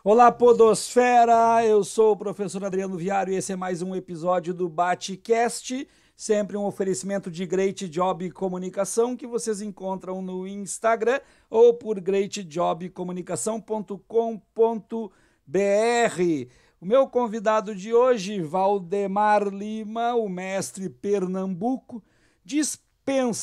Olá, Podosfera! Eu sou o professor Adriano Viário e esse é mais um episódio do BateCast, sempre um oferecimento de Great Job Comunicação que vocês encontram no Instagram ou por greatjobcomunicação.com.br. O meu convidado de hoje, Valdemar Lima, o mestre Pernambuco, dispensa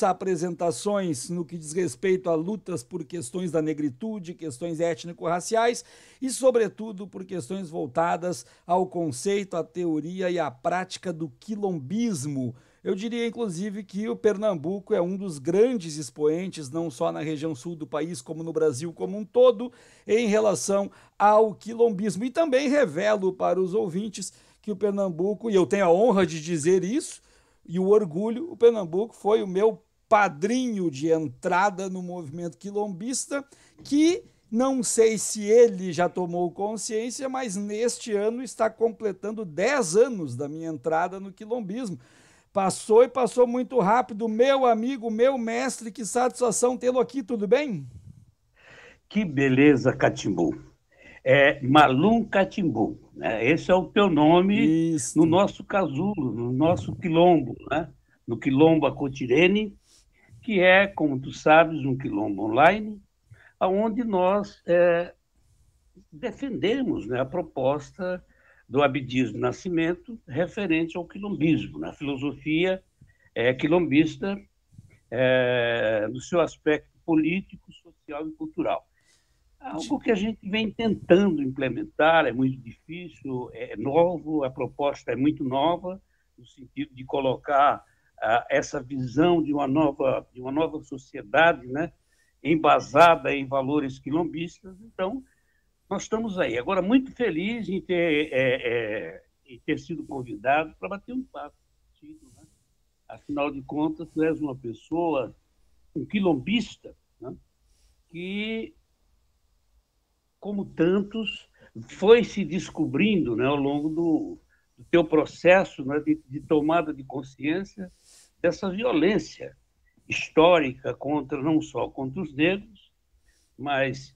apresentações no que diz respeito a lutas por questões da negritude, questões étnico-raciais e, sobretudo, por questões voltadas ao conceito, à teoria e à prática do quilombismo. Eu diria, inclusive, que o Pernambuco é um dos grandes expoentes, não só na região sul do país, como no Brasil como um todo, em relação ao quilombismo. E também revelo para os ouvintes que o Pernambuco, e eu tenho a honra de dizer isso, e o orgulho, o Pernambuco foi o meu padrinho de entrada no movimento quilombista, que não sei se ele já tomou consciência, mas neste ano está completando 10 anos da minha entrada no quilombismo. Passou e passou muito rápido. Meu amigo, meu mestre, que satisfação tê-lo aqui, tudo bem? Que beleza, Catimbu. É Malum Catimbu, né? Esse é o teu nome no Isto. nosso casulo, no nosso quilombo, né? No Quilombo Acotirene, que é, como tu sabes, um quilombo online, onde nós defendemos, né, a proposta do Abdias do Nascimento referente ao quilombismo, na filosofia quilombista, no seu aspecto político, social e cultural. Algo que a gente vem tentando implementar, é muito difícil, é novo, a proposta é muito nova, no sentido de colocar essa visão de uma nova sociedade, né, embasada em valores quilombistas. Então, nós estamos aí. Agora, muito feliz em ter sido convidado para bater um papo contigo, né? Afinal de contas, tu és uma pessoa, um quilombista, né, que como tantos, foi se descobrindo, né, ao longo do teu processo, né, de tomada de consciência dessa violência histórica contra não só contra os negros, mas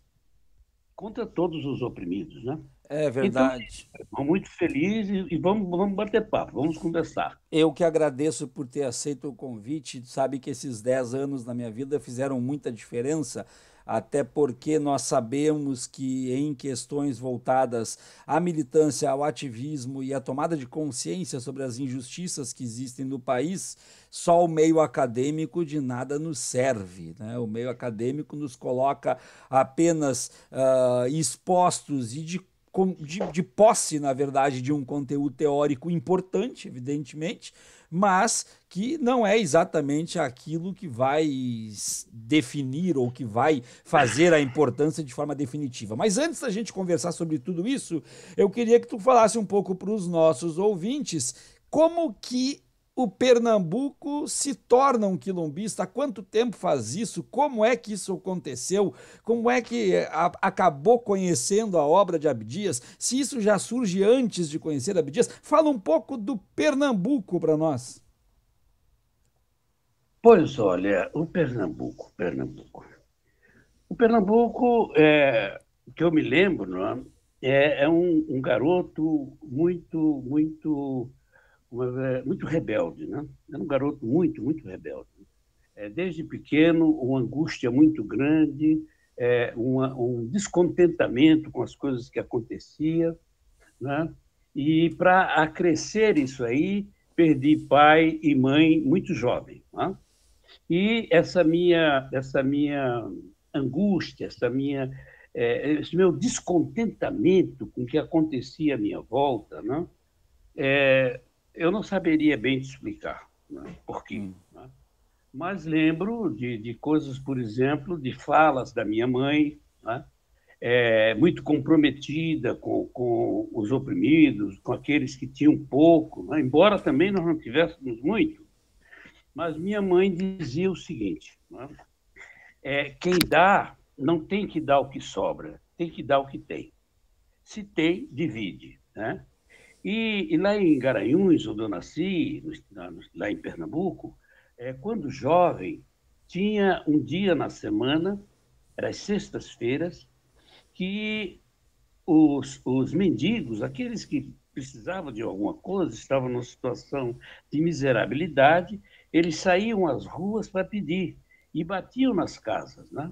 contra todos os oprimidos, né? É Então, verdade. estou muito feliz e vamos bater papo, vamos conversar. Eu que agradeço por ter aceito o convite. Sabe que esses 10 anos na minha vida fizeram muita diferença, até porque nós sabemos que em questões voltadas à militância, ao ativismo e à tomada de consciência sobre as injustiças que existem no país, só o meio acadêmico de nada nos serve, né? O meio acadêmico nos coloca apenas expostos e de posse, na verdade, de um conteúdo teórico importante, evidentemente, mas que não é exatamente aquilo que vai definir ou que vai fazer a importância de forma definitiva. Mas antes da gente conversar sobre tudo isso, eu queria que tu falasse um pouco para os nossos ouvintes como que o Pernambuco se torna um quilombista? Há quanto tempo faz isso? Como é que isso aconteceu? Como é que acabou conhecendo a obra de Abdias? Se isso já surge antes de conhecer Abdias? Fala um pouco do Pernambuco para nós. Pois olha, o Pernambuco, que eu me lembro, não é? É um garoto muito rebelde, né? Era um garoto muito rebelde. Desde pequeno, uma angústia muito grande, um descontentamento com as coisas que aconteciam, né? E para acrescer isso aí, perdi pai e mãe muito jovem, né? E essa minha angústia, esse meu descontentamento com o que acontecia à minha volta, né? Eu não saberia bem te explicar, né, por quê. Hum. Né? Mas lembro de coisas, por exemplo, de falas da minha mãe, né? Muito comprometida com os oprimidos, com aqueles que tinham pouco, né? Embora também nós não tivéssemos muito, mas minha mãe dizia o seguinte, né? Quem dá não tem que dar o que sobra, tem que dar o que tem. Se tem, divide, né? E lá em Garanhuns, onde eu nasci, lá em Pernambuco, quando jovem, tinha um dia na semana, era as sextas-feiras, que os mendigos, aqueles que precisavam de alguma coisa, estavam numa situação de miserabilidade, eles saíam às ruas para pedir e batiam nas casas, né?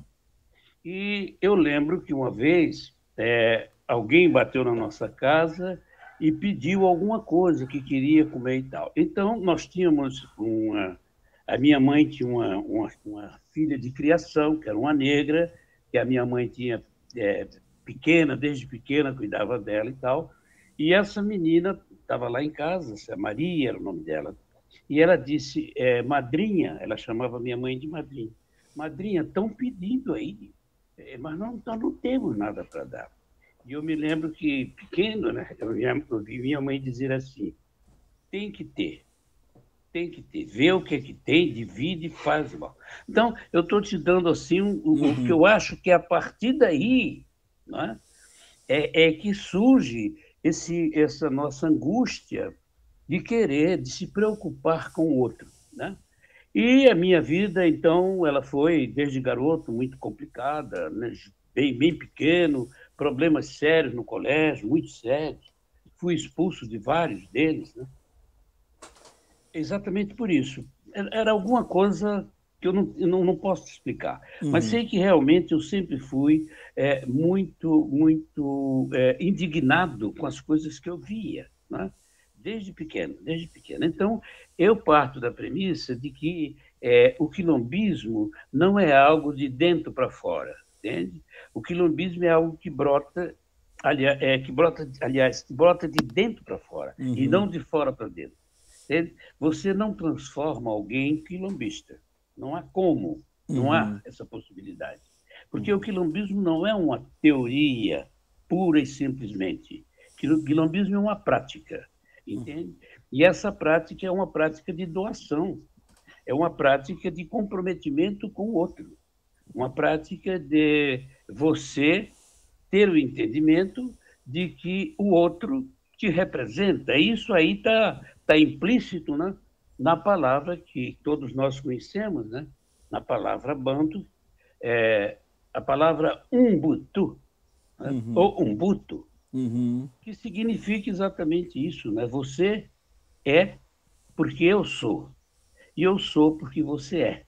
E eu lembro que uma vez alguém bateu na nossa casa e pediu alguma coisa que queria comer e tal. Então, nós tínhamos uma... A minha mãe tinha uma filha de criação, que era uma negra, que a minha mãe tinha pequena, desde pequena, cuidava dela e tal. E essa menina estava lá em casa, a Maria era o nome dela, e ela disse, madrinha, ela chamava minha mãe de madrinha. Madrinha, estão pedindo aí, mas nós não temos nada para dar. E eu me lembro que, pequeno, né, eu vi minha mãe dizer assim, tem que ter, vê o que é que tem, divide e faz mal. Então, eu estou te dando assim o que eu acho que a partir daí, né, que surge essa nossa angústia de querer, de se preocupar com o outro, né? E a minha vida, então, ela foi, desde garoto, muito complicada, né? Bem pequeno, problemas sérios no colégio, muito sérios. Fui expulso de vários deles, né? Exatamente por isso. Era alguma coisa que eu não posso te explicar. Mas sei que realmente eu sempre fui muito indignado com as coisas que eu via, né? Desde pequeno, desde pequeno. Então, eu parto da premissa de que o quilombismo não é algo de dentro para fora, entende? O quilombismo é algo que brota, aliás, que brota de dentro para fora, e não de fora para dentro. Você não transforma alguém em quilombista. Não há como, não há essa possibilidade. Porque o quilombismo não é uma teoria pura e simplesmente. O quilombismo é uma prática, entende? E essa prática é uma prática de doação, é uma prática de comprometimento com o outro, uma prática de você ter o entendimento de que o outro te representa. Isso aí tá implícito, né, na palavra que todos nós conhecemos, né, na palavra Banto, a palavra Umbutu, né, ou Umbuto, que significa exatamente isso, né? Você é porque eu sou, e eu sou porque você é.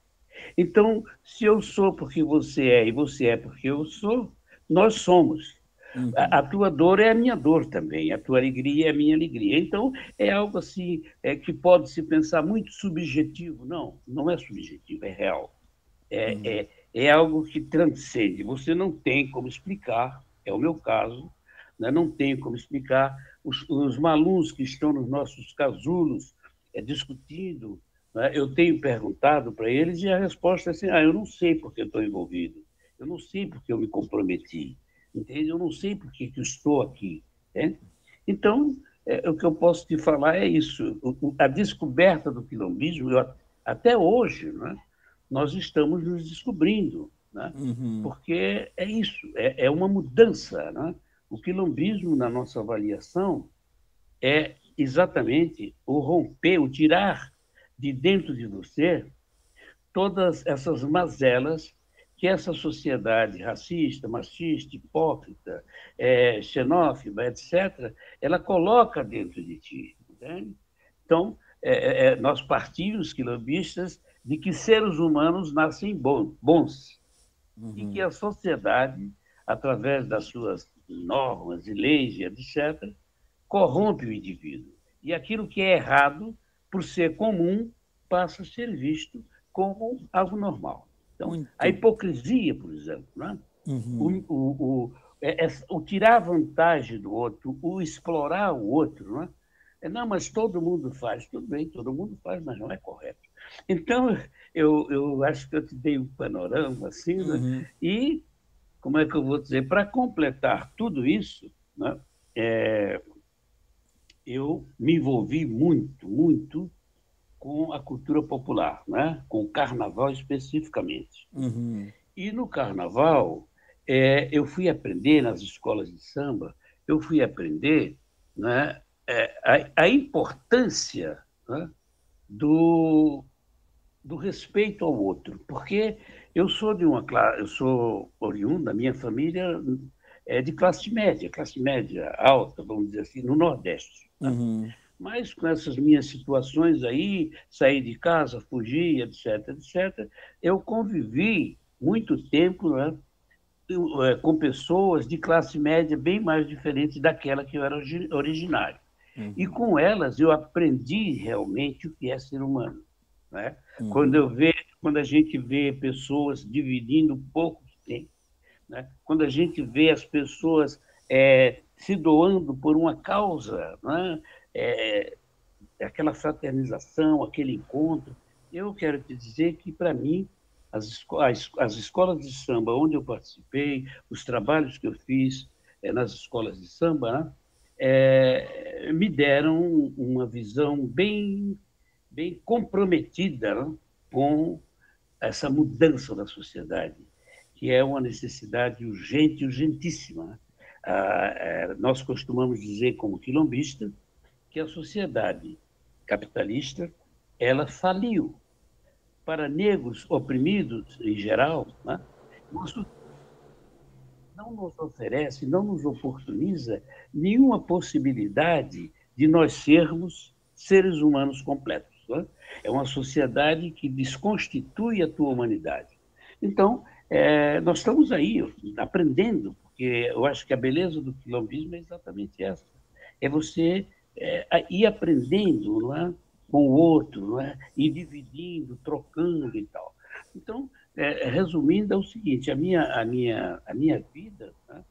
Então, se eu sou porque você é e você é porque eu sou, nós somos. A tua dor é a minha dor também, a tua alegria é a minha alegria. Então, é algo assim que pode se pensar muito subjetivo. Não, não é subjetivo, é real. É algo que transcende. Você não tem como explicar, é o meu caso, né? Não tenho como explicar. Os malus que estão nos nossos casulos discutindo, né? Eu tenho perguntado para eles e a resposta é assim, eu não sei porque eu estou envolvido, eu não sei porque eu me comprometi, entende? Eu não sei porque que eu estou aqui. Né? Então, o que eu posso te falar é isso. A descoberta do quilombismo, até hoje, né, nós estamos nos descobrindo, né? Porque é isso, é uma mudança. Né? O quilombismo, na nossa avaliação, é exatamente o romper, o tirar de dentro de você todas essas mazelas que essa sociedade racista, machista, hipócrita, xenófoba, etc., ela coloca dentro de ti. Entende? Então, nós partimos, quilombistas, de que seres humanos nascem bons e que a sociedade, através das suas normas e leis, etc., corrompe o indivíduo. E aquilo que é errado, por ser comum, passa a ser visto como algo normal. Então, a Muito. hipocrisia, por exemplo, né? O tirar vantagem do outro, o explorar o outro, né? Não, mas todo mundo faz. Tudo bem, todo mundo faz, mas não é correto. Então, eu acho que eu te dei um panorama assim, né? E, como é que eu vou dizer, para completar tudo isso, né? Eu me envolvi muito com a cultura popular, né? Com o carnaval especificamente. E no carnaval, eu fui aprender nas escolas de samba, eu fui aprender, né, a importância, né, do respeito ao outro, porque eu sou oriundo, a minha família de classe média alta, vamos dizer assim, no Nordeste. Né? Uhum. Mas com essas minhas situações aí, sair de casa, fugir, etc., etc., eu convivi muito tempo, né, com pessoas de classe média bem mais diferentes daquela que eu era originário. E Uhum. com elas eu aprendi realmente o que é ser humano. Né? Uhum. Quando a gente vê pessoas dividindo pouco que tem, né? Quando a gente vê as pessoas se doando por uma causa, né? É, aquela fraternização, aquele encontro. Eu quero te dizer que, para mim, as escolas de samba onde eu participei, os trabalhos que eu fiz nas escolas de samba, né? Me deram uma visão bem comprometida, né? Com essa mudança da sociedade, que é uma necessidade urgente, urgentíssima. Né? Nós costumamos dizer, como quilombista, que a sociedade capitalista ela faliu. Para negros oprimidos, em geral, né, não nos oferece, não nos oportuniza nenhuma possibilidade de nós sermos seres humanos completos. Né? É uma sociedade que desconstitui a tua humanidade. Então, nós estamos aí aprendendo, porque eu acho que a beleza do quilombismo é exatamente essa. É você ir aprendendo, não é? Com o outro, não é? Ir dividindo, trocando e tal. Então, resumindo, é o seguinte: a minha vida, né,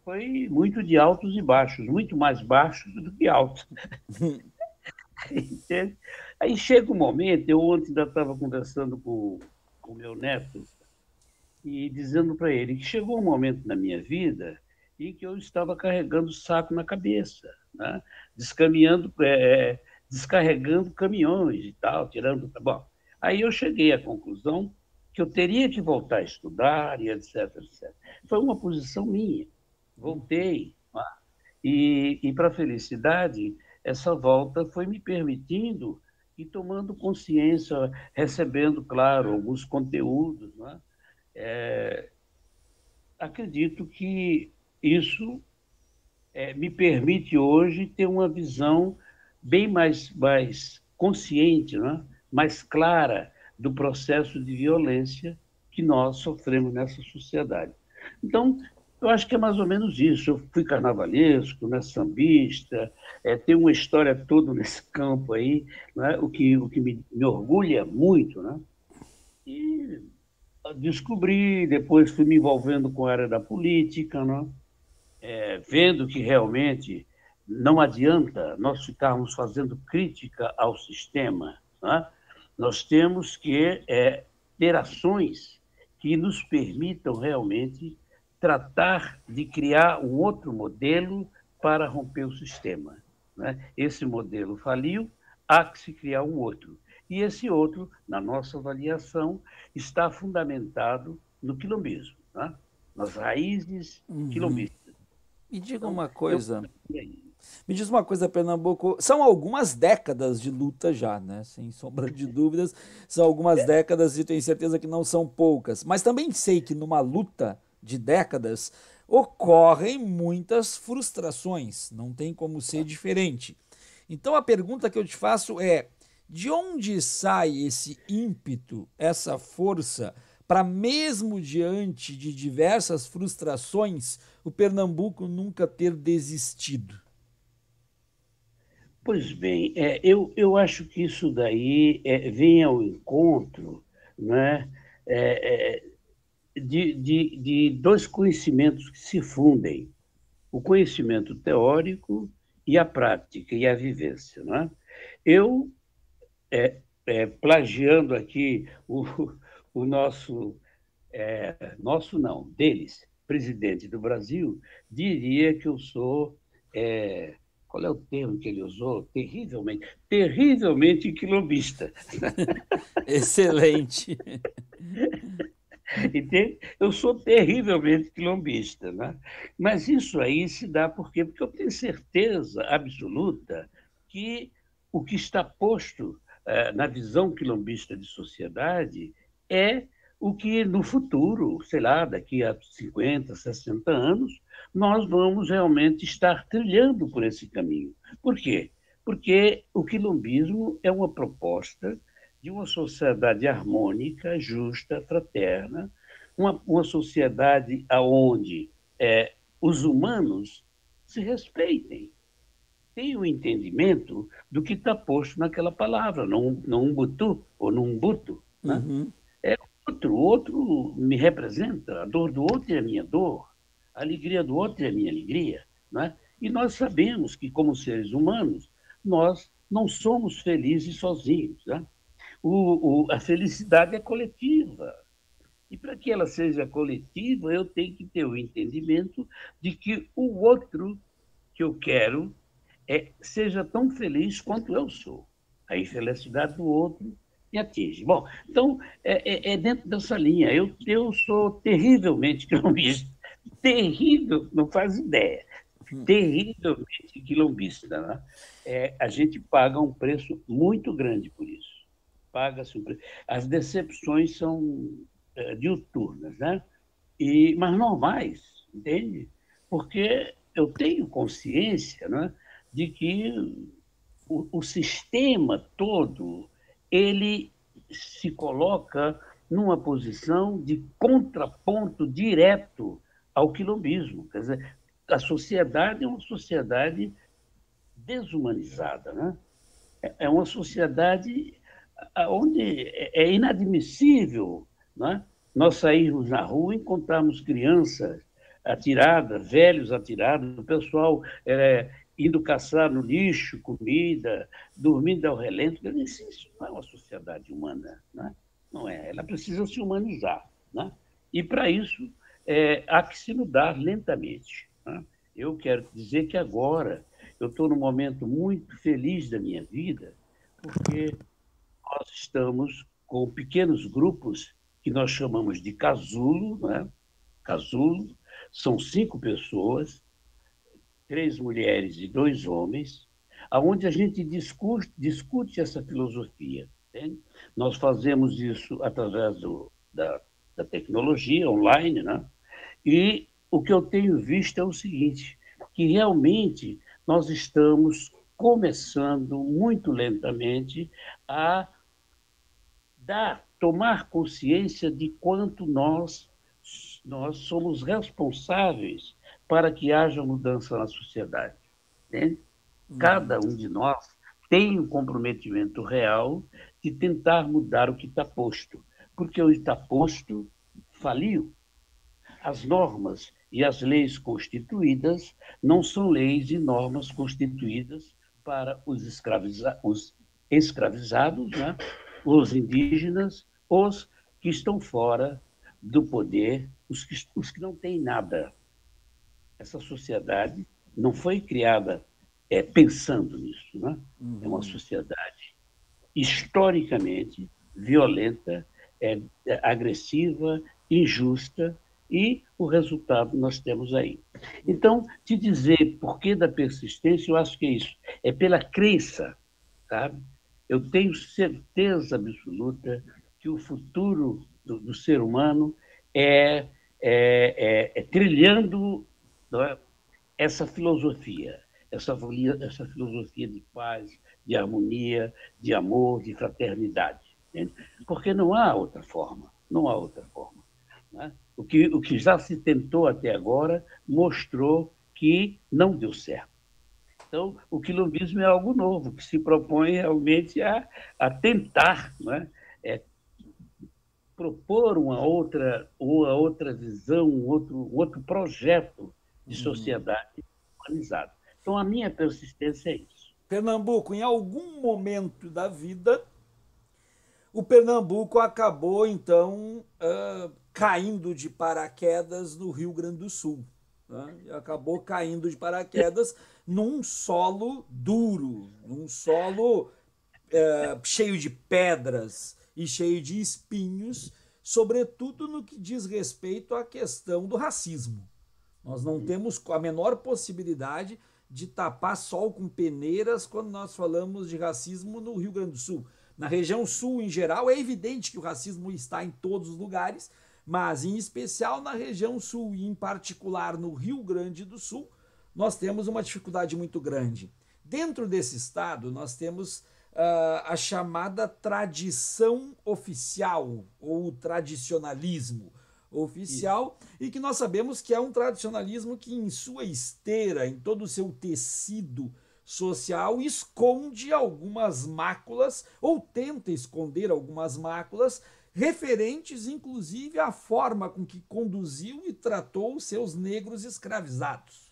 foi muito de altos e baixos, muito mais baixos do que altos. Entende? Aí chega um momento, eu ontem ainda estava conversando com o meu neto e dizendo para ele que chegou um momento na minha vida em que eu estava carregando o saco na cabeça, né? Descaminhando, descarregando caminhões e tal, tirando. Bom, aí eu cheguei à conclusão que eu teria que voltar a estudar e etc, etc. Foi uma posição minha. Voltei. Né? E para a felicidade, essa volta foi me permitindo e tomando consciência, recebendo, claro, alguns conteúdos. Né? É, acredito que isso me permite hoje ter uma visão bem mais consciente, né? Mais clara do processo de violência que nós sofremos nessa sociedade. Então, eu acho que é mais ou menos isso. Eu fui carnavalesco, né, sambista, tenho uma história toda nesse campo aí, né, o que me orgulha muito. Né? E descobri, depois fui me envolvendo com a área da política, né? Vendo que realmente não adianta nós ficarmos fazendo crítica ao sistema. Né? Nós temos que ter ações que nos permitam realmente tratar de criar um outro modelo para romper o sistema. Né? Esse modelo faliu, há que se criar um outro. E esse outro, na nossa avaliação, está fundamentado no quilombismo, né? Nas raízes Uhum. quilombistas. Me diga Então, uma eu. coisa. Me diz uma coisa, Pernambuco. São algumas décadas de luta já, né? Sem sombra de dúvidas, são algumas décadas e tenho certeza que não são poucas. Mas também sei que numa luta de décadas ocorrem muitas frustrações. Não tem como ser diferente. Então a pergunta que eu te faço é: de onde sai esse ímpeto, essa força, para mesmo diante de diversas frustrações, o Pernambuco nunca ter desistido? Pois bem, eu acho que isso daí vem ao encontro, né, é, é, de dois conhecimentos que se fundem: o conhecimento teórico e a prática e a vivência. Né? Eu, plagiando aqui o nosso não, deles, presidente do Brasil, diria que eu sou, qual é o termo que ele usou? Terrivelmente quilombista. Excelente. Entende? Eu sou terrivelmente quilombista. Né? Mas isso aí se dá por quê? Porque eu tenho certeza absoluta que o que está posto na visão quilombista de sociedade é O que no futuro, sei lá, daqui a 50, 60 anos, nós vamos realmente estar trilhando por esse caminho. Por quê? Porque o quilombismo é uma proposta de uma sociedade harmônica, justa, fraterna, uma sociedade onde os humanos se respeitem, tenham entendimento do que está posto naquela palavra, no Ubuntu ou no Ubuntu, né? Uhum. O outro me representa, a dor do outro é a minha dor, a alegria do outro é a minha alegria. Né? E nós sabemos que, como seres humanos, nós não somos felizes sozinhos. Né? A felicidade é coletiva. E para que ela seja coletiva, eu tenho que ter o entendimento de que o outro que eu quero seja tão feliz quanto eu sou. A infelicidade do outro me atinge. Bom, então, é dentro dessa linha. Eu sou terrivelmente quilombista. Terrível, não faz ideia. Terrivelmente quilombista. Né? A gente paga um preço muito grande por isso. Paga-se um preço. As decepções são diuturnas, né? Mas normais, entende? Porque eu tenho consciência, né, de que o sistema todo ele se coloca numa posição de contraponto direto ao quilombismo. Quer dizer, a sociedade é uma sociedade desumanizada, né? É uma sociedade onde é inadmissível, né? Nós sairmos na rua e encontrarmos crianças atiradas, velhos atirados, o pessoal indo caçar no lixo comida, dormindo ao relento. Isso não é uma sociedade humana, né? Não é. Ela precisa se humanizar. Né? E, para isso, há que se mudar lentamente. Né? Eu quero dizer que agora eu estou num momento muito feliz da minha vida, porque nós estamos com pequenos grupos que nós chamamos de casulo, né? Casulo, são 5 pessoas, 3 mulheres e 2 homens, aonde a gente discute essa filosofia. Entende? Nós fazemos isso através da tecnologia online, né? E o que eu tenho visto é o seguinte, que realmente nós estamos começando muito lentamente a tomar consciência de quanto nós somos responsáveis para que haja mudança na sociedade. Né? Cada um de nós tem um comprometimento real de tentar mudar o que está posto, porque o que está posto faliu. As normas e as leis constituídas não são leis e normas constituídas para os escravizados, né? Os indígenas, os que estão fora do poder, os que não têm nada. Essa sociedade não foi criada pensando nisso. Né? É uma sociedade historicamente violenta, agressiva, injusta, e o resultado nós temos aí. Então, te dizer por que da persistência, eu acho que é isso. É pela crença, sabe? Eu tenho certeza absoluta que o futuro do ser humano é trilhando, não é, essa filosofia, essa filosofia de paz, de harmonia, de amor, de fraternidade. Entende? Porque não há outra forma, não há outra forma. Né? O que já se tentou até agora mostrou que não deu certo. Então, o quilombismo é algo novo, que se propõe realmente a tentar, né? Propor uma outra visão, um outro projeto de sociedade humanizada. Então, a minha persistência é isso. Pernambuco, em algum momento da vida, o Pernambuco acabou, então, caindo de paraquedas no Rio Grande do Sul. Né? Acabou caindo de paraquedas num solo duro, num solo cheio de pedras e cheio de espinhos, sobretudo no que diz respeito à questão do racismo. Nós não temos a menor possibilidade de tapar sol com peneiras quando nós falamos de racismo no Rio Grande do Sul. Na região sul, em geral, é evidente que o racismo está em todos os lugares, mas em especial na região sul e em particular no Rio Grande do Sul, nós temos uma dificuldade muito grande. Dentro desse estado, nós temos a chamada tradição oficial ou tradicionalismo oficial, isso, e que nós sabemos que é um tradicionalismo que, em sua esteira, em todo o seu tecido social, esconde algumas máculas ou tenta esconder algumas máculas referentes, inclusive, à forma com que conduziu e tratou os seus negros escravizados.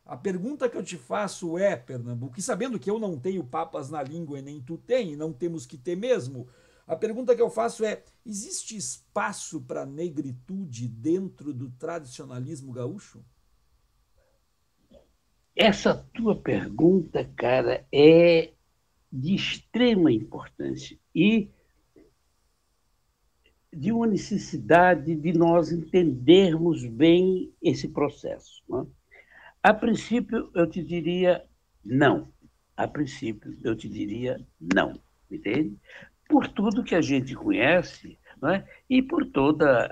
A pergunta que eu te faço é, Pernambuco, e sabendo que eu não tenho papas na língua e nem tu tem, e não temos que ter mesmo, a pergunta que eu faço é: existe espaço para negritude dentro do tradicionalismo gaúcho? Essa tua pergunta, cara, é de extrema importância e de uma necessidade de nós entendermos bem esse processo. Né? A princípio, eu te diria não. A princípio, eu te diria não. Entende? Por tudo que a gente conhece, né? E por toda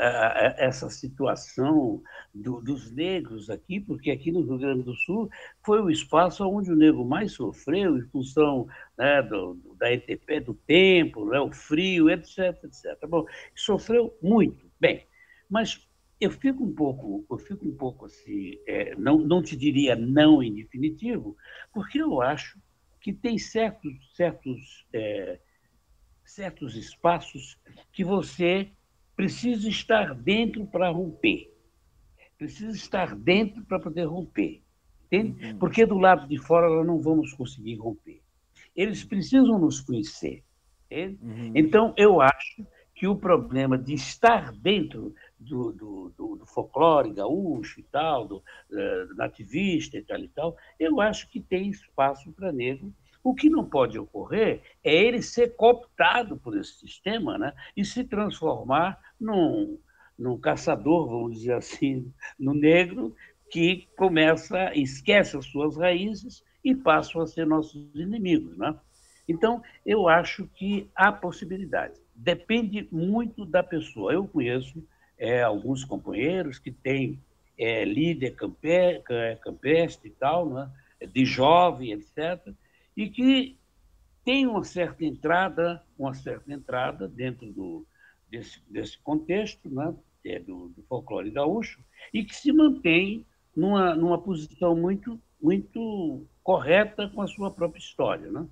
essa situação dos negros aqui, porque aqui no Rio Grande do Sul foi o espaço onde o negro mais sofreu, em função, né, da ETP do tempo, né, o frio, etc, etc. Bom, sofreu muito. Bem, mas eu fico um pouco assim, não te diria não em definitivo, porque eu acho que tem certos espaços que você precisa estar dentro para romper. Precisa estar dentro para poder romper. Entende? Uhum. Porque do lado de fora nós não vamos conseguir romper. Eles precisam nos conhecer. Entende? Uhum. Então, eu acho que o problema de estar dentro do folclore gaúcho e tal, do nativista e tal, eu acho que tem espaço para negro. O que não pode ocorrer é ele ser cooptado por esse sistema, né, e se transformar num caçador, vamos dizer assim, no negro, que esquece as suas raízes e passam a ser nossos inimigos. Né? Então, eu acho que há possibilidade. Depende muito da pessoa. Eu conheço alguns companheiros que têm líder campestre e tal, né, de jovem, etc., e que tem uma certa entrada dentro desse contexto, né, do folclore gaúcho, e que se mantém numa posição muito, muito correta com a sua própria história. Né?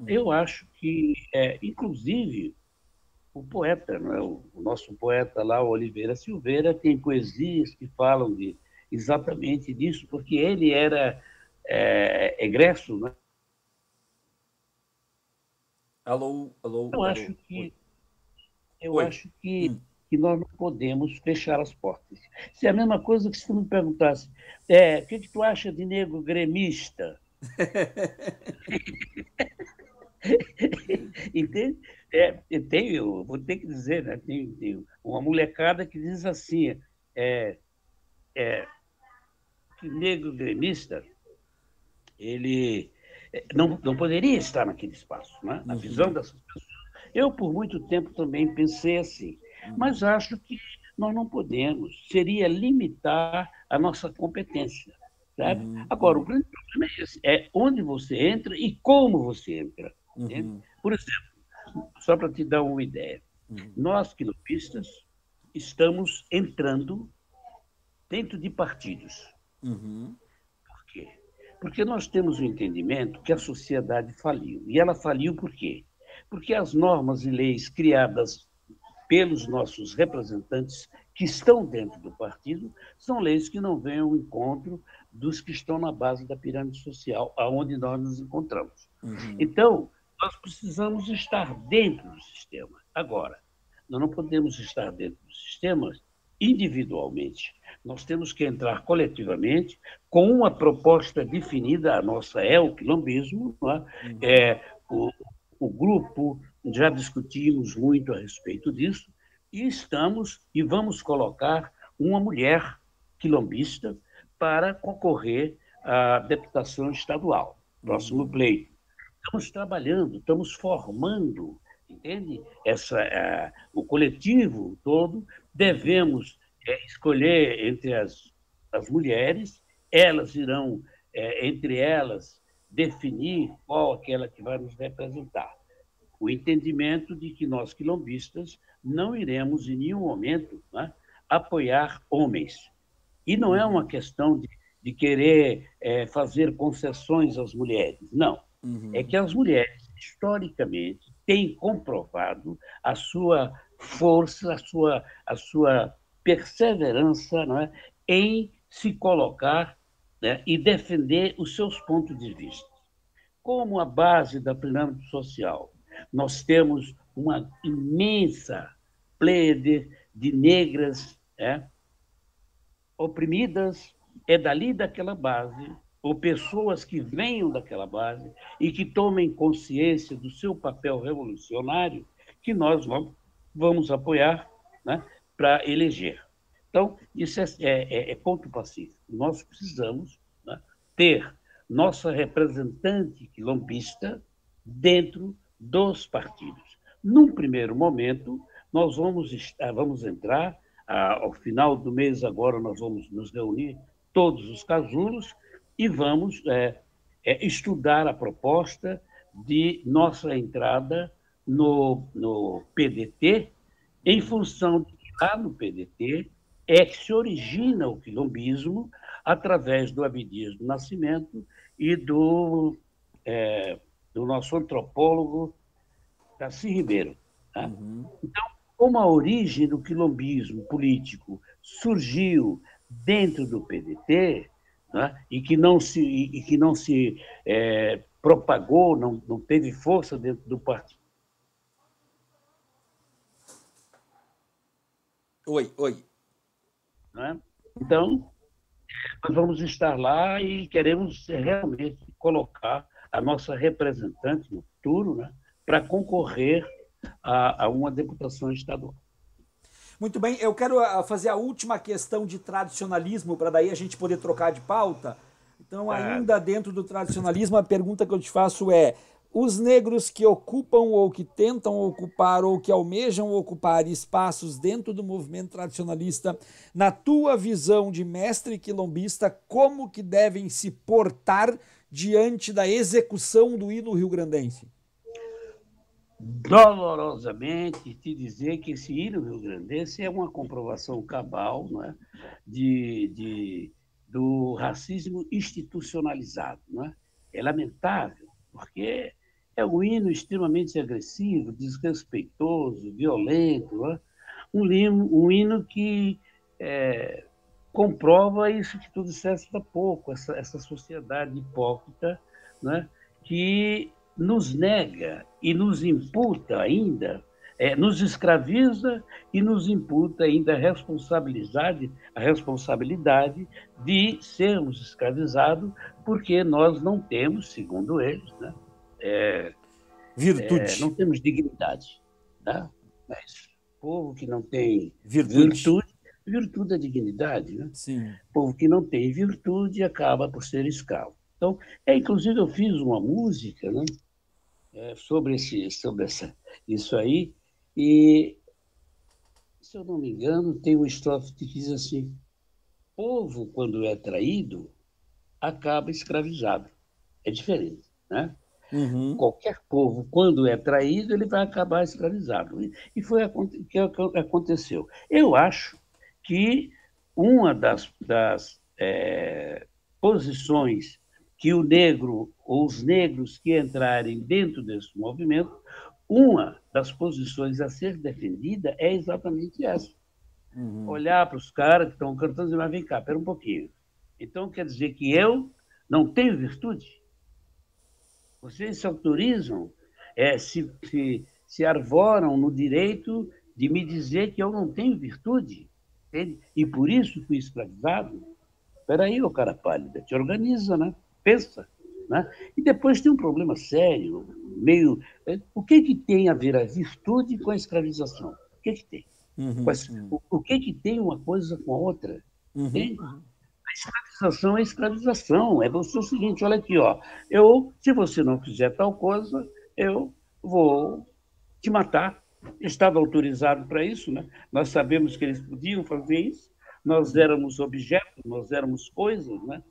Eu acho que, inclusive, o poeta, né, o nosso poeta lá, o Oliveira Silveira, tem poesias que falam exatamente disso, porque ele era egresso, né? Alô, alô, Eu alô. acho que, eu Oi. acho que nós não podemos fechar as portas. Se é a mesma coisa que se tu me perguntasse, o que tu acha de negro gremista? Entende? Vou ter que dizer, né? Tem uma molecada que diz assim, que negro gremista, ele não poderia estar naquele espaço, né? Na visão Uhum. dessas pessoas. Eu, por muito tempo, também pensei assim, mas acho que nós não podemos, seria limitar a nossa competência, sabe? Uhum. Agora, o Uhum. grande problema é esse, é onde você entra e como você entra. Entende? Uhum. Por exemplo, só para te dar uma ideia, Uhum. nós, quilompistas, estamos entrando dentro de partidos. Uhum. Por quê? Porque nós temos o entendimento que a sociedade faliu. E ela faliu por quê? Porque as normas e leis criadas pelos nossos representantes que estão dentro do partido são leis que não vêm ao encontro dos que estão na base da pirâmide social, aonde nós nos encontramos. Uhum. Então, nós precisamos estar dentro do sistema. Agora, nós não podemos estar dentro do sistema individualmente. Nós temos que entrar coletivamente com uma proposta definida, a nossa é o quilombismo, não é? O grupo, já discutimos muito a respeito disso, e vamos colocar uma mulher quilombista para concorrer à deputação estadual, próximo Uhum. pleito. Estamos trabalhando, estamos formando entende? O coletivo todo, devemos escolher entre as mulheres, elas irão, entre elas, definir qual aquela que vai nos representar. O entendimento de que nós, quilombistas, não iremos, em nenhum momento, né, apoiar homens. E não é uma questão de querer fazer concessões às mulheres, não. É que as mulheres, historicamente, têm comprovado a sua força, a sua perseverança, não é, em se colocar, né, e defender os seus pontos de vista. Como a base da pirâmide social, nós temos uma imensa pleiade de negras oprimidas, dali daquela base, ou pessoas que venham daquela base e que tomem consciência do seu papel revolucionário, que nós vamos apoiar, né, para eleger. Então, isso é ponto pacífico. Nós precisamos, né, ter nossa representante quilombista dentro dos partidos. Num primeiro momento, nós vamos entrar, ao final do mês agora nós vamos nos reunir, todos os casulos, e vamos estudar a proposta de nossa entrada no PDT, em função de que lá no PDT é que se origina o quilombismo através do Abdias do Nascimento e do nosso antropólogo Darcy Ribeiro. Tá? Então, como a origem do quilombismo político surgiu dentro do PDT, né, e que não se propagou, não teve força dentro do partido. Oi. Né? Então, nós vamos estar lá e queremos realmente colocar a nossa representante no futuro, né, para concorrer a uma deputação estadual. Muito bem, eu quero fazer a última questão de tradicionalismo, para daí a gente poder trocar de pauta. Então, ainda dentro do tradicionalismo, a pergunta que eu te faço é: os negros que ocupam ou que tentam ocupar ou que almejam ocupar espaços dentro do movimento tradicionalista, na tua visão de mestre quilombista, como que devem se portar diante da execução do hino rio-grandense? Dolorosamente te dizer que esse hino rio-grandense é uma comprovação cabal, não é, do racismo institucionalizado. Não é? É lamentável, porque é um hino extremamente agressivo, desrespeitoso, violento, não é? Um hino que comprova isso que tu disseste há pouco, essa sociedade hipócrita, né, que nos nega e nos imputa ainda, nos escraviza e nos imputa ainda a responsabilidade de sermos escravizados, porque nós não temos, segundo eles, né, virtude. Não temos dignidade. Né? Mas povo que não tem virtude é dignidade. Né? Sim. Povo que não tem virtude acaba por ser escravo. Então, inclusive, eu fiz uma música, né, sobre isso aí, e, se eu não me engano, tem uma estrofe que diz assim: povo, quando é traído, acaba escravizado. É diferente, né? Uhum. Qualquer povo, quando é traído, ele vai acabar escravizado. E foi o que aconteceu. Eu acho que uma das posições que o negro, ou os negros que entrarem dentro desse movimento, uma das posições a ser defendida é exatamente essa. Olhar para os caras que estão cantando e dizer: mas vem cá, espera um pouquinho. Então quer dizer que eu não tenho virtude? Vocês se autorizam, se arvoram no direito de me dizer que eu não tenho virtude, entende? E por isso fui escravizado? Espera aí, ô cara pálida, te organiza, né? Pensa. Né? E depois tem um problema sério, meio... O que tem a ver a virtude com a escravização? O que tem? O que tem uma coisa com a outra? Entende? A escravização é escravização. É o seguinte: olha aqui, ó, se você não fizer tal coisa, eu vou te matar. Estava autorizado para isso, né? Nós sabemos que eles podiam fazer isso. Nós éramos objetos, nós éramos coisas, né?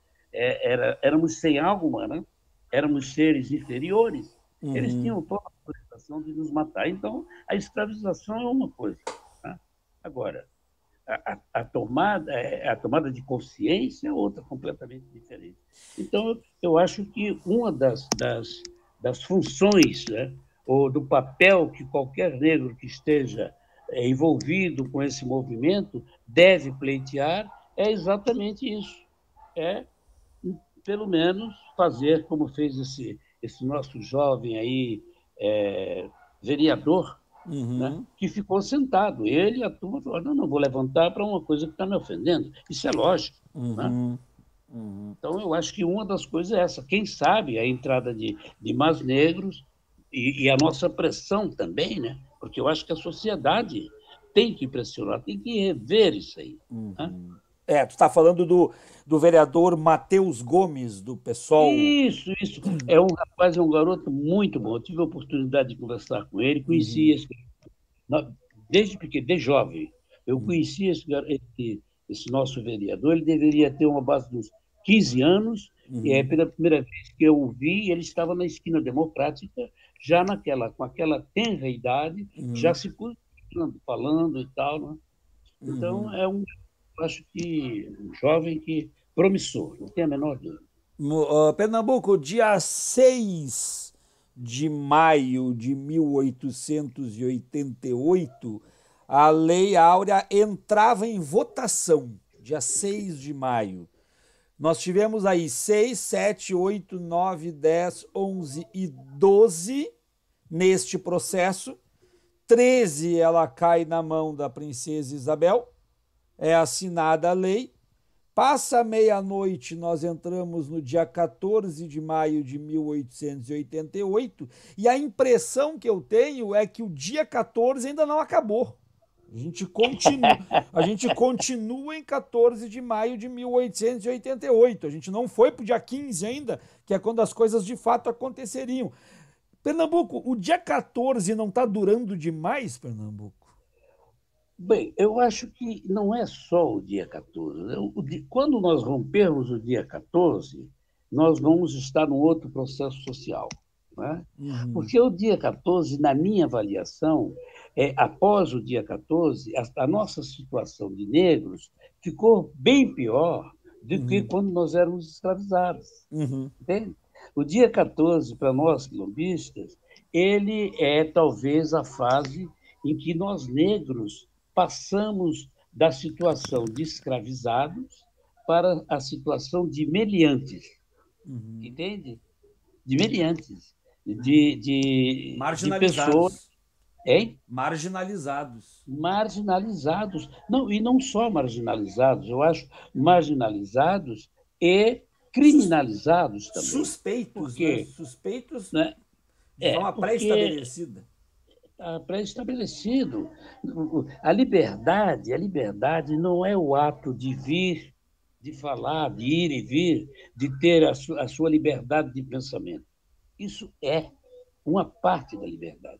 Éramos sem alma, né? Éramos seres inferiores. Eles Uhum. tinham toda a autorização de nos matar. Então, a escravização é uma coisa, né? Agora, a tomada de consciência é outra, completamente diferente. Então, eu acho que uma das funções, né, ou do papel que qualquer negro que esteja envolvido com esse movimento deve pleitear é exatamente isso. É, pelo menos, fazer como fez esse nosso jovem aí, vereador, né, Uhum. que ficou sentado. Ele e a turma falou, não vou levantar para uma coisa que está me ofendendo. Isso é lógico. Né? Uhum. Uhum. Então, eu acho que uma das coisas é essa. Quem sabe a entrada de mais negros e a nossa pressão também, né? Porque eu acho que a sociedade tem que pressionar, tem que rever isso aí. Né? Uhum. Tu está falando do vereador Matheus Gomes, do PSOL. Isso. É um rapaz, é um garoto muito bom. Eu tive a oportunidade de conversar com ele, conheci Uhum. esse desde pequeno, desde jovem. Eu Uhum. conheci esse nosso vereador, ele deveria ter uma base de uns 15 anos, e é Uhum. pela primeira vez que eu o vi, ele estava na esquina democrática, já com aquela tenra idade, já Uhum. se posicionando, falando e tal. Né? Então, Uhum. eu acho que um jovem que promissor, não tem a menor dúvida. Pernambuco, dia 6 de maio de 1888, a Lei Áurea entrava em votação, dia 6 de maio. Nós tivemos aí 6, 7, 8, 9, 10, 11 e 12 neste processo. 13 ela cai na mão da princesa Isabel, é assinada a lei. Passa a meia-noite, nós entramos no dia 14 de maio de 1888, e a impressão que eu tenho é que o dia 14 ainda não acabou. A gente continua em 14 de maio de 1888. A gente não foi para o dia 15 ainda, que é quando as coisas de fato aconteceriam. Pernambuco, o dia 14 não está durando demais, Pernambuco? Bem, eu acho que não é só o dia 14. Né? Quando nós rompermos o dia 14, nós vamos estar num outro processo social. Né? Uhum. Porque o dia 14, na minha avaliação, após o dia 14, a nossa situação de negros ficou bem pior do que Uhum. quando nós éramos escravizados. Uhum. Entende? O dia 14, para nós quilombistas, ele é talvez a fase em que nós negros passamos da situação de escravizados para a situação de meliantes, Uhum. entende? De meliantes, de pessoas, Marginalizados. hein? Marginalizados. Marginalizados. Não, e não só marginalizados, eu acho marginalizados e Sus- criminalizados também. Por Suspeitos, né? quê? Suspeitos Né? de forma Porque pré-estabelecida. está pré-estabelecido. A liberdade não é o ato de vir, de falar, de ir e vir, de ter a sua liberdade de pensamento. Isso é uma parte da liberdade.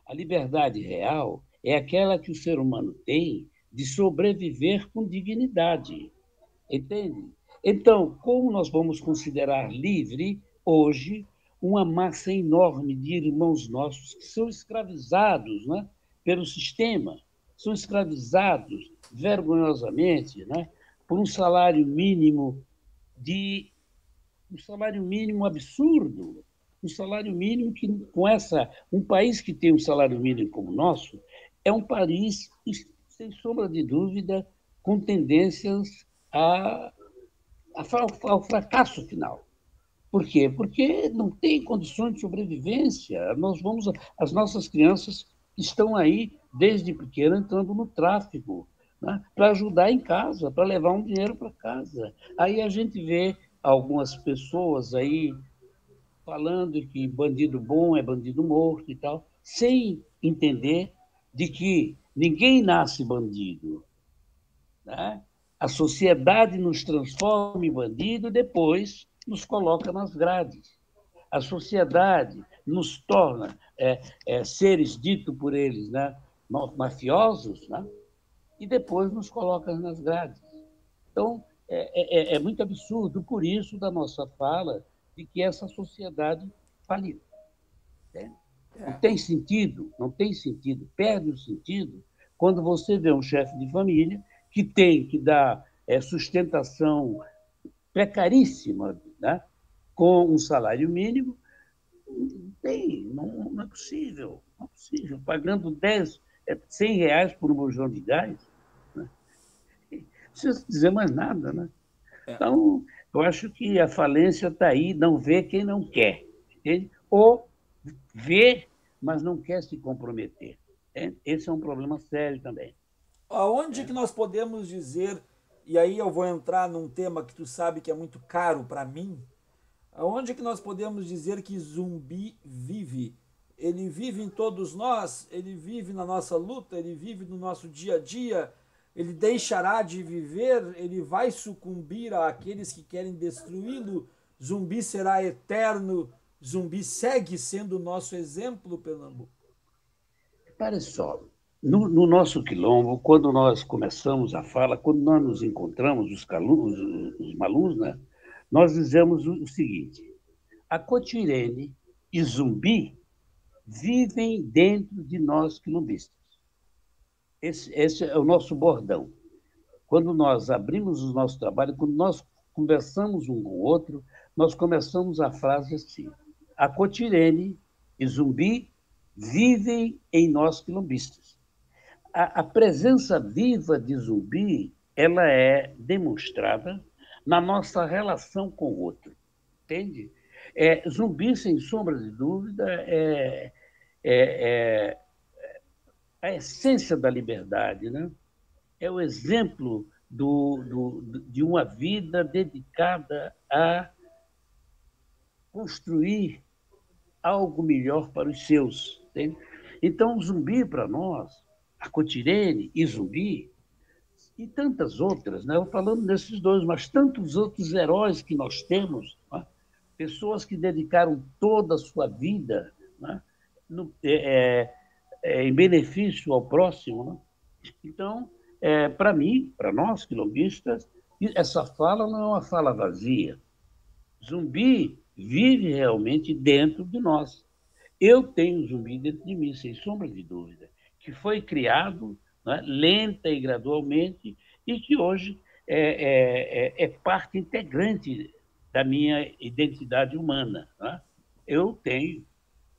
A liberdade real é aquela que o ser humano tem de sobreviver com dignidade. Entende? Então, como nós vamos considerar livre hoje uma massa enorme de irmãos nossos que são escravizados, né, pelo sistema, são escravizados vergonhosamente, né, por de um salário mínimo absurdo, um salário mínimo que um país que tem um salário mínimo como o nosso é um país sem sombra de dúvida com tendências a ao fracasso final. Por quê? Porque não tem condições de sobrevivência. As nossas crianças estão aí desde pequena entrando no tráfico, né, para ajudar em casa, para levar um dinheiro para casa. Aí a gente vê algumas pessoas aí falando que bandido bom é bandido morto e tal, sem entender de que ninguém nasce bandido. Né? A sociedade nos transforma em bandido e depois nos coloca nas grades. A sociedade nos torna seres ditos por eles, né, mafiosos, né, e depois nos coloca nas grades. Então, é muito absurdo, por isso, da nossa fala, de que essa sociedade faliu. Né? Não tem sentido, não tem sentido, perde o sentido quando você vê um chefe de família que tem que dar sustentação precaríssima, né, com um salário mínimo. Não é possível, não é possível, pagando 100 reais por um bujão de gás, né? Não precisa dizer mais nada, né? Então, eu acho que a falência está aí, não vê quem não quer, entende? Ou vê, mas não quer se comprometer. Esse é um problema sério também. Aonde que nós podemos dizer, e aí eu vou entrar num tema que tu sabe que é muito caro para mim, aonde que nós podemos dizer que zumbi vive? Ele vive em todos nós, ele vive na nossa luta, ele vive no nosso dia a dia, ele deixará de viver, ele vai sucumbir àqueles que querem destruí-lo, zumbi será eterno, zumbi segue sendo o nosso exemplo, Pernambuco. Para só, no nosso quilombo, quando nós começamos a fala, quando nós nos encontramos, os malus, né, nós dizemos o seguinte: a Cotirene e Zumbi vivem dentro de nós quilombistas. Esse é o nosso bordão. Quando nós abrimos o nosso trabalho, quando nós conversamos um com o outro, nós começamos a frase assim: a Cotirene e Zumbi vivem em nós quilombistas. A presença viva de Zumbi, ela é demonstrada na nossa relação com o outro, entende? Zumbi, sem sombra de dúvida, é a essência da liberdade, né? É o exemplo de uma vida dedicada a construir algo melhor para os seus. Entende? Então, Zumbi, para nós, a Cotirene e Zumbi, e tantas outras, né? Eu falando desses dois, mas tantos outros heróis que nós temos, né? Pessoas que dedicaram toda a sua vida, né? Em benefício ao próximo. Né? Então, para mim, para nós, quilombistas, essa fala não é uma fala vazia. Zumbi vive realmente dentro de nós. Eu tenho Zumbi dentro de mim, sem sombra de dúvida, que foi criado, né, lenta e gradualmente, e que hoje é parte integrante da minha identidade humana. Né? Eu tenho,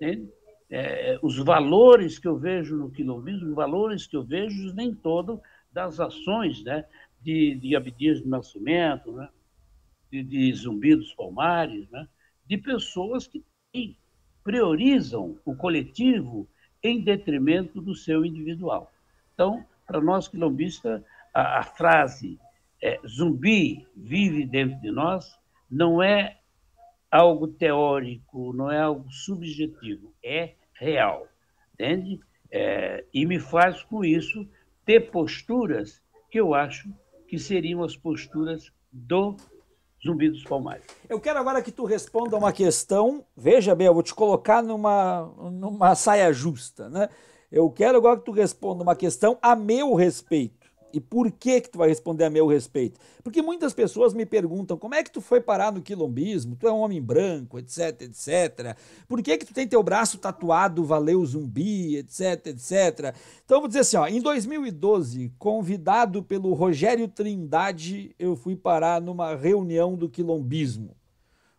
né, os valores que eu vejo no quilombismo, os valores que eu vejo nem todo das ações, né, de Abdias do Nascimento, né, de Zumbi dos Palmares, né, de pessoas que priorizam o coletivo em detrimento do seu individual. Então, para nós quilombistas, a frase Zumbi vive dentro de nós não é algo teórico, não é algo subjetivo, é real, entende? E me faz, com isso, ter posturas que eu acho que seriam as posturas do Zumbi dos Palmares. Eu quero agora que tu responda uma questão. Veja bem, eu vou te colocar numa saia justa, né? Eu quero agora que tu responda uma questão a meu respeito. E por que tu vai responder a meu respeito? Porque muitas pessoas me perguntam como é que tu foi parar no quilombismo, tu é um homem branco, etc, etc. Por que tu tem teu braço tatuado, valeu zumbi, etc, etc. Então eu vou dizer assim, ó, em 2012, convidado pelo Rogério Trindade, eu fui parar numa reunião do quilombismo.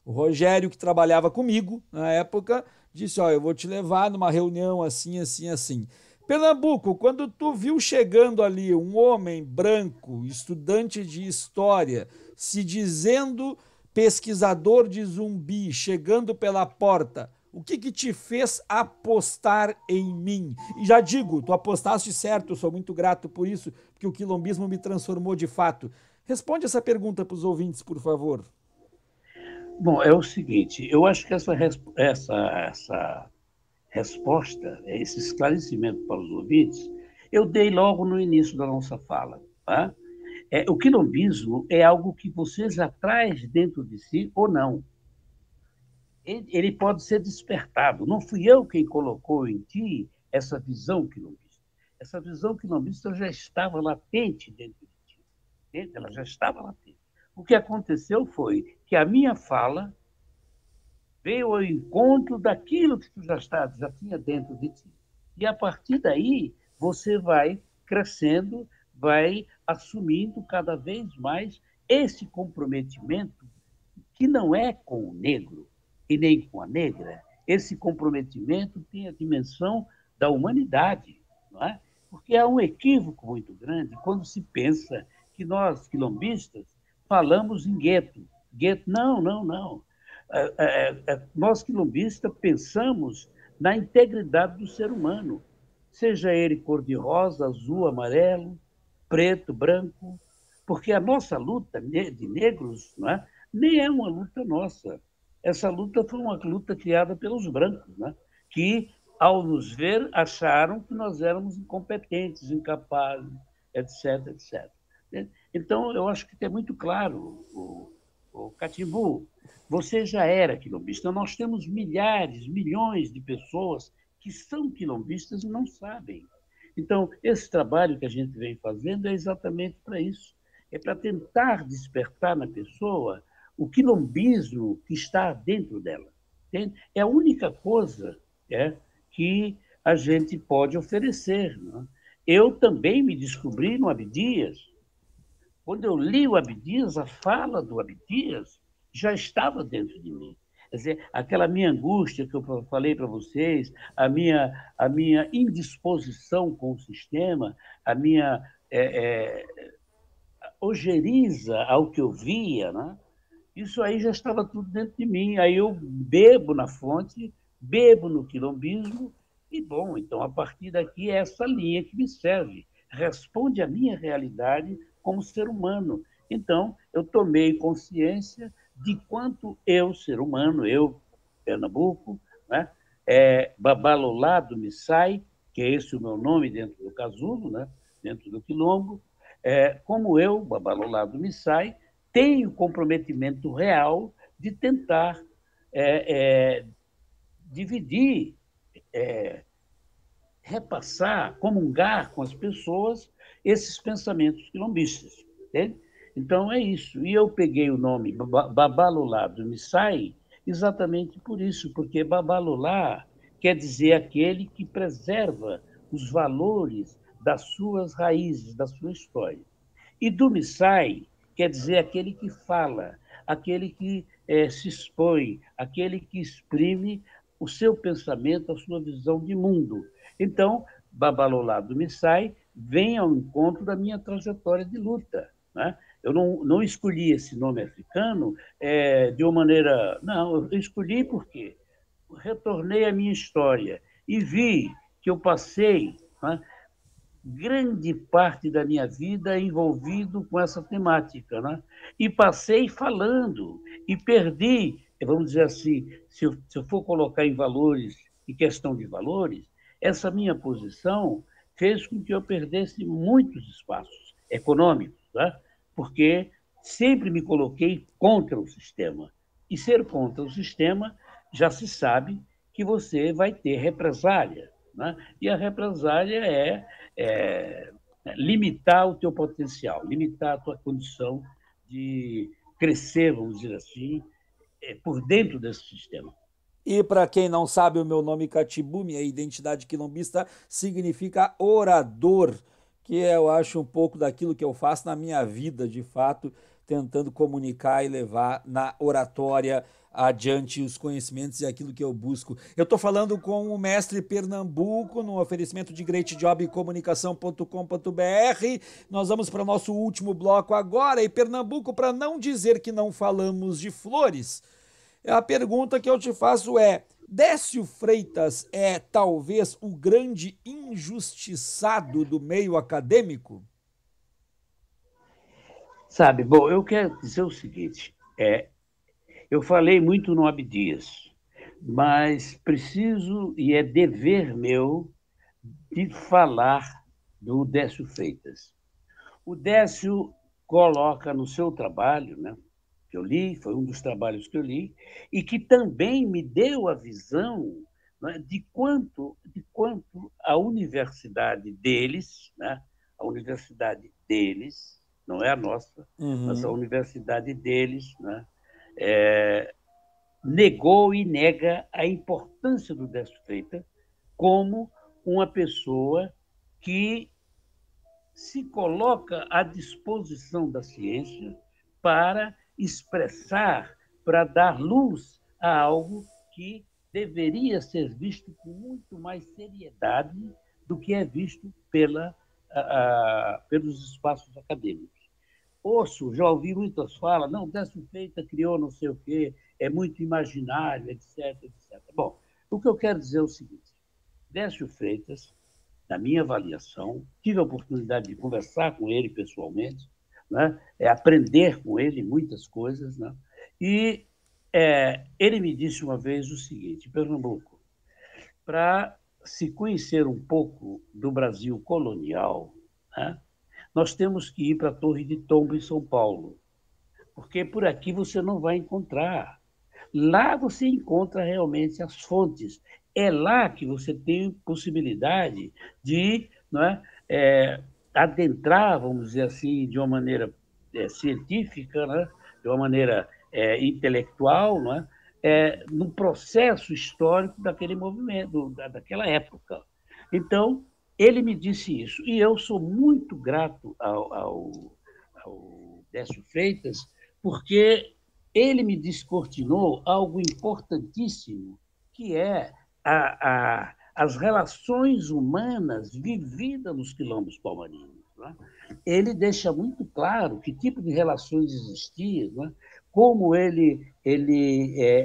O Rogério, que trabalhava comigo na época, disse, ó, eu vou te levar numa reunião assim, assim, assim. Pernambuco, quando tu viu chegando ali um homem branco, estudante de história, se dizendo pesquisador de zumbi, chegando pela porta, o que te fez apostar em mim? E já digo, tu apostaste certo, eu sou muito grato por isso, porque o quilombismo me transformou de fato. Responde essa pergunta para os ouvintes, por favor. Bom, é o seguinte, eu acho que essa resposta, esse esclarecimento para os ouvintes, eu dei logo no início da nossa fala. Tá? O quilombismo é algo que você já traz dentro de si ou não. ele pode ser despertado. Não fui eu quem colocou em ti essa visão quilombista. Essa visão quilombista já estava latente dentro de ti. Ela já estava latente. O que aconteceu foi que a minha fala veio ao encontro daquilo que tu já tinha dentro de ti. E a partir daí, você vai crescendo, vai assumindo cada vez mais esse comprometimento que não é com o negro e nem com a negra. Esse comprometimento tem a dimensão da humanidade, não é? Porque há um equívoco muito grande quando se pensa que nós, quilombistas, falamos em gueto. Gueto, não, não, não. Nós, quilombistas, pensamos na integridade do ser humano, seja ele cor-de-rosa, azul, amarelo, preto, branco, porque a nossa luta de negros, não é? Nem é uma luta nossa. Essa luta foi uma luta criada pelos brancos, né? Que, ao nos ver, acharam que nós éramos incompetentes, incapazes, etc, etc. Então, eu acho que é muito claro, o Catimbu, você já era quilombista. Nós temos milhares, milhões de pessoas que são quilombistas e não sabem. Então, esse trabalho que a gente vem fazendo é exatamente para isso. É para tentar despertar na pessoa o quilombismo que está dentro dela. Entende? É a única coisa que a gente pode oferecer. Não? Eu também me descobri no Abdias. Quando eu li o Abdias, a fala do Abdias já estava dentro de mim. Quer dizer, aquela minha angústia que eu falei para vocês, a minha indisposição com o sistema, a minha ojeriza ao que eu via, né? Isso aí já estava tudo dentro de mim. Aí eu bebo na fonte, bebo no quilombismo, e, bom, então, a partir daqui é essa linha que me serve. Responde à minha realidade como ser humano. Então, eu tomei consciência de quanto eu, ser humano, eu, Pernambuco, né? Babalolá do Missai, que é esse o meu nome dentro do casulo, né? Dentro do quilombo, como eu, Babalolá do Missai, tenho comprometimento real de tentar dividir, repassar, comungar com as pessoas esses pensamentos quilombistas. Entende? Então, é isso. E eu peguei o nome Babalolá do Missai exatamente por isso, porque Babalolá quer dizer aquele que preserva os valores das suas raízes, da sua história. E do Missai quer dizer aquele que fala, aquele que se expõe, aquele que exprime o seu pensamento, a sua visão de mundo. Então, Babalolá do Missai vem ao encontro da minha trajetória de luta. Né? Eu não escolhi esse nome africano de uma maneira... Não, eu escolhi porque retornei à minha história e vi que eu passei... Né, grande parte da minha vida envolvido com essa temática, né? E passei falando, e perdi, vamos dizer assim, se eu for colocar em valores, em questão de valores, essa minha posição fez com que eu perdesse muitos espaços econômicos, né? Porque sempre me coloquei contra o sistema. E ser contra o sistema, já se sabe que você vai ter represália, né? E a represália limitar o teu potencial, limitar a tua condição de crescer, vamos dizer assim, por dentro desse sistema. E para quem não sabe, o meu nome Catibu, minha identidade quilombista, significa orador, que eu acho um pouco daquilo que eu faço na minha vida, de fato, tentando comunicar e levar na oratória adiante os conhecimentos e aquilo que eu busco. Eu estou falando com o mestre Pernambuco, no oferecimento de greatjobcomunicação.com.br. Nós vamos para o nosso último bloco agora. E Pernambuco, para não dizer que não falamos de flores, a pergunta que eu te faço é: Décio Freitas é talvez o grande injustiçado do meio acadêmico? Sabe, bom, eu quero dizer o seguinte, eu falei muito no Abdias, mas preciso, e é dever meu, de falar do Décio Freitas. O Décio coloca no seu trabalho, né, que eu li, foi um dos trabalhos que eu li, e que também me deu a visão, né, de quanto a universidade deles, né, a universidade deles, não é a nossa, mas a Uhum. universidade deles, né, negou e nega a importância do Décio Freitas como uma pessoa que se coloca à disposição da ciência para expressar, para dar luz a algo que deveria ser visto com muito mais seriedade do que é visto pelos espaços acadêmicos. Ouço, já ouvi muitas falas, não, Décio Freitas criou não sei o quê, é muito imaginário, etc, etc. Bom, o que eu quero dizer é o seguinte, Décio Freitas, na minha avaliação, tive a oportunidade de conversar com ele pessoalmente, né? Aprender com ele muitas coisas, né? E ele me disse uma vez o seguinte, Pernambuco, para se conhecer um pouco do Brasil colonial, né? Nós temos que ir para a Torre de Tombo, em São Paulo, porque por aqui você não vai encontrar. Lá você encontra realmente as fontes. É lá que você tem possibilidade de, não é, adentrar, vamos dizer assim, de uma maneira científica, né, de uma maneira intelectual, não é, no processo histórico daquele movimento, daquela época. Então, ele me disse isso. E eu sou muito grato ao Décio Freitas, porque ele me descortinou algo importantíssimo, que é as relações humanas vividas nos quilombos palmarinos. Né? Ele deixa muito claro que tipo de relações existiam, né? Como ele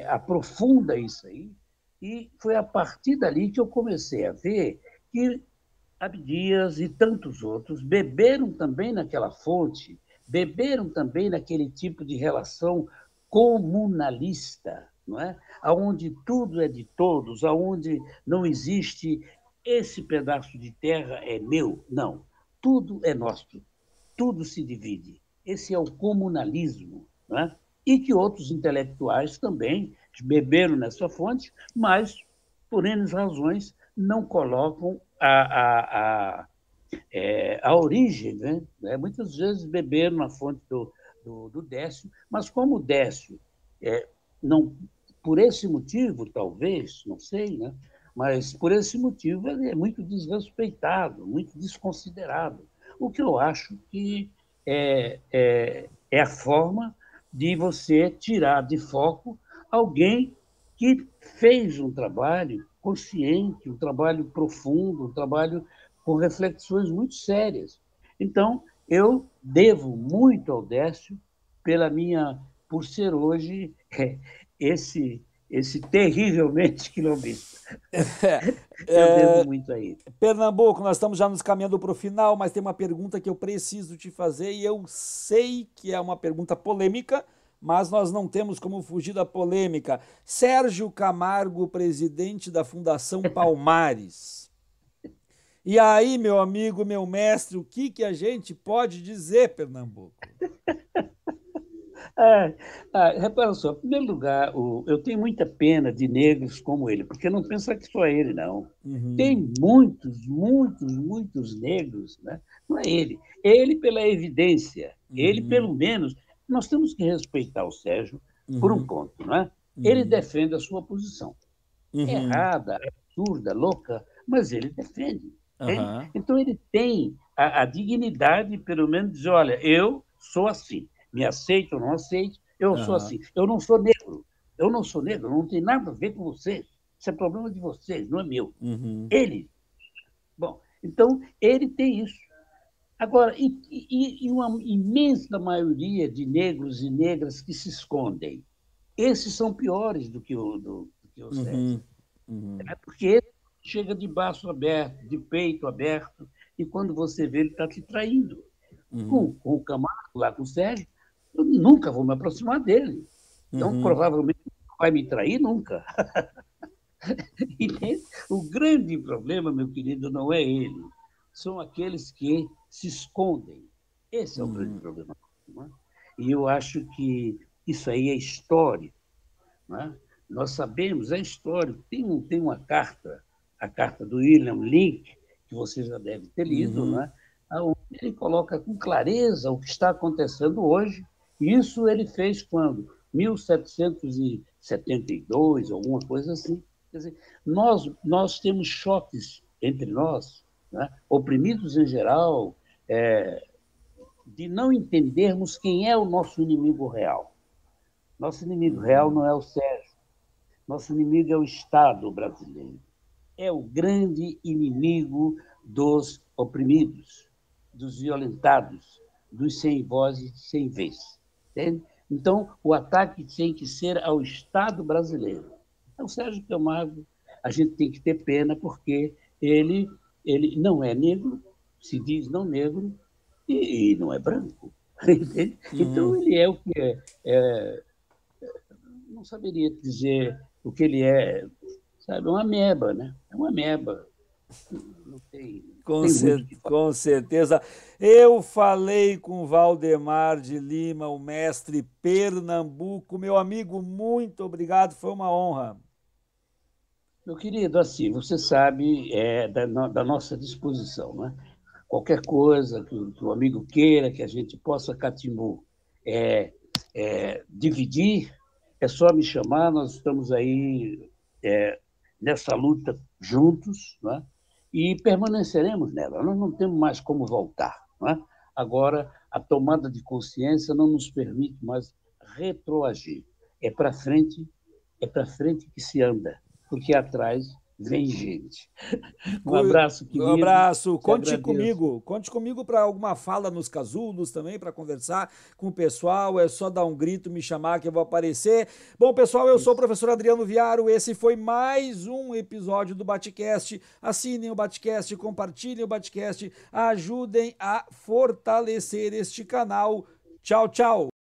aprofunda isso aí, e foi a partir dali que eu comecei a ver que Abdias e tantos outros beberam também naquela fonte, beberam também naquele tipo de relação comunalista, não é? Aonde tudo é de todos, aonde não existe esse pedaço de terra é meu, não. Tudo é nosso, tudo se divide. Esse é o comunalismo, não é? E que outros intelectuais também beberam nessa fonte, mas, por N razões, não colocam a origem. Né? Muitas vezes beberam na fonte do Décio, mas como o Décio, não, por esse motivo, talvez, não sei, né? Mas por esse motivo ele é muito desrespeitado, muito desconsiderado. O que eu acho que é a forma de você tirar de foco alguém que fez um trabalho consciente, um trabalho profundo, um trabalho com reflexões muito sérias. Então, eu devo muito ao Décio por ser hoje esse terrivelmente quilombista. Eu devo muito a ele. Pernambuco, nós estamos já nos caminhando para o final, mas tem uma pergunta que eu preciso te fazer e eu sei que é uma pergunta polêmica, mas nós não temos como fugir da polêmica. Sérgio Camargo, presidente da Fundação Palmares. E aí, meu amigo, meu mestre, o que que a gente pode dizer, Pernambuco? Repara só, em primeiro lugar, eu tenho muita pena de negros como ele, porque não pensa que só ele, não. Tem Uhum, muitos, muitos, muitos negros, né? Não é ele. Ele pela evidência, ele uhum, pelo menos. Nós temos que respeitar o Sérgio por um uhum, ponto, não é? Ele uhum, defende a sua posição. uhum, Errada, absurda, louca, mas ele defende. Entende? aham, Então, ele tem a dignidade, pelo menos, de dizer: olha, eu sou assim, me aceito ou não aceito, eu sou aham, assim. Eu não sou negro, eu não sou negro, não tem nada a ver com vocês. Isso é problema de vocês, não é meu. uhum, Ele. Bom, então, ele tem isso. Agora, e uma imensa maioria de negros e negras que se escondem? Esses são piores do que o Sérgio. uhum, uhum, Porque ele chega de braço aberto, de peito aberto, e quando você vê, ele está te traindo. Com, uhum, com o Camargo, lá com o Sérgio, eu nunca vou me aproximar dele. Então, uhum, provavelmente, não vai me trair nunca. Entende? O grande problema, meu querido, não é ele. São aqueles que se escondem. Esse é o grande uhum, problema. Não é? E eu acho que Isso aí é história, né? Nós sabemos, é histórico. Tem uma carta, a carta do William Link, que você já deve ter lido, Uhum. né? Onde ele coloca com clareza o que está acontecendo hoje. Isso ele fez quando? 1772, alguma coisa assim. Quer dizer, nós temos choques entre nós, né? Oprimidos em geral, de não entendermos quem é o nosso inimigo real. Nosso inimigo real Uhum. não é o Sérgio. Nosso inimigo é o Estado brasileiro. É o grande inimigo dos oprimidos, dos violentados, dos sem voz e sem vez. Entende? Então, o ataque tem que ser ao Estado brasileiro. Então, o Sérgio Camargo, a gente tem que ter pena, porque ele não é negro, se diz não negro, e não é branco. Entende? Então, Uhum. ele é o que é. Não saberia dizer o que ele é, sabe? É uma ameba, né? É uma ameba. Não tem muito o que falar. Com certeza. Eu falei com Valdemar de Lima, o mestre Pernambuco. Meu amigo, muito obrigado, foi uma honra. Meu querido, assim, você sabe da nossa disposição, né? Qualquer coisa que o amigo queira que a gente possa, Catimbu, é, dividir, é só me chamar, nós estamos aí nessa luta juntos, né? E permaneceremos nela, nós não temos mais como voltar. Né? Agora, a tomada de consciência não nos permite mais retroagir. É para frente que se anda, porque atrás vem gente. Um abraço, Um querido, abraço, te agradeço. conte comigo para alguma fala nos casulos também, para conversar com o pessoal, é só dar um grito, me chamar que eu vou aparecer. Bom, pessoal, eu sou o Isso. professor Adriano Viaro, esse foi mais um episódio do Batcast. Assinem o Batcast, compartilhem o Batcast, ajudem a fortalecer este canal. Tchau, tchau!